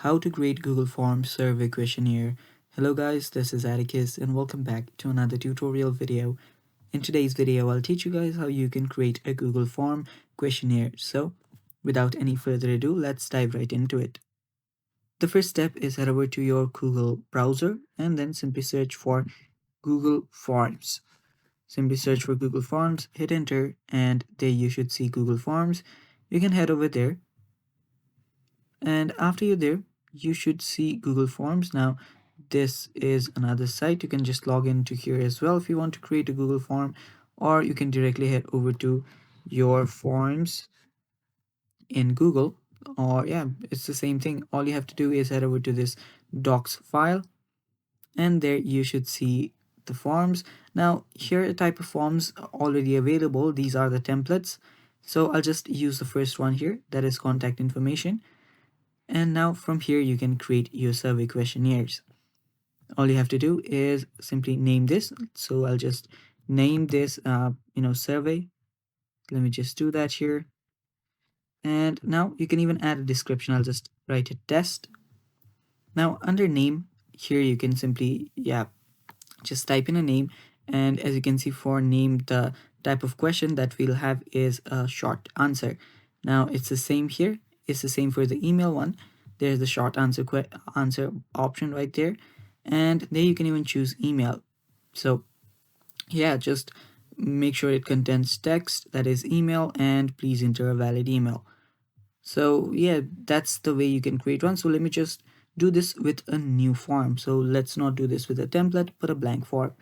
How to create Google Forms survey questionnaire. Hello guys, this is Atticus and welcome back to another tutorial video. In today's video, I'll teach you guys how you can create a Google Form questionnaire. So without any further ado, let's dive right into it. The first step is head over to your Google browser and then simply search for Google Forms. Simply search for Google Forms, hit enter, and there you should see Google Forms. You can head over there, and after you're there you should see Google Forms. Now this is another site. You can just log into here as well if you want to create a Google form, or you can directly head over to your forms in Google, or yeah, it's the same thing. All you have to do is head over to this docs file, and there you should see the forms. Now here are type of forms already available. These are the templates, so I'll just use the first one here, that is contact information. And now from here you can create your survey questionnaires. All you have to do is simply name this. So I'll just name this survey. Let me just do that here. And now you can even add a description. I'll just write a test. Now under name here you can simply just type in a name, and as you can see, for name the type of question that we'll have is a short answer. Now it's the same here. It's the same for the email one. There's the short answer option right there, and there you can even choose email. So yeah, just make sure it contains text, that is email, and please enter a valid email. So yeah, that's the way you can create one. So let me just do this with a new form. So let's not do this with a template but a blank form.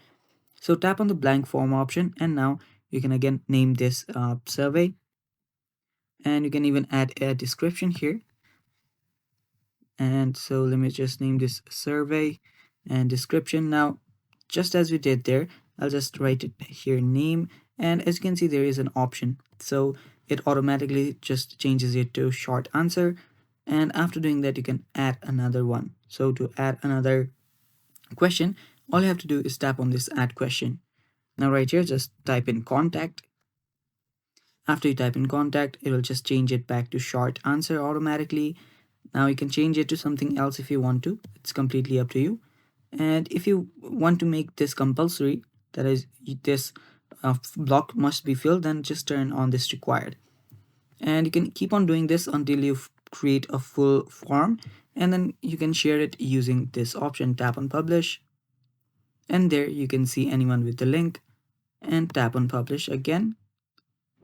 So tap on the blank form option, and now you can again name this survey, and you can even add a description here. And so let me just name this survey and description. Now just as we did there, I'll just write it here, name, and as you can see there is an option, so it automatically just changes it to short answer. And after doing that you can add another one. So to add another question, all you have to do is tap on this add question. Now right here just type in contact. After you type in contact, it will just change it back to short answer automatically. Now you can change it to something else if you want to. It's completely up to you. And if you want to make this compulsory, that is this block must be filled, then just turn on this required. And you can keep on doing this until you create a full form, and then you can share it using this option. Tap on publish, and there you can see anyone with the link, and tap on publish again.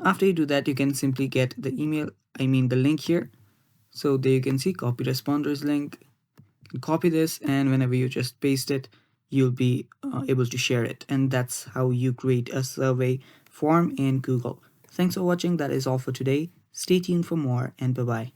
After you do that, you can simply get the the link here. So there you can see copy responders link. You can copy this, and whenever you just paste it, you'll be able to share it. And that's how you create a survey form in Google. Thanks for watching. That is all for today. Stay tuned for more, and bye bye.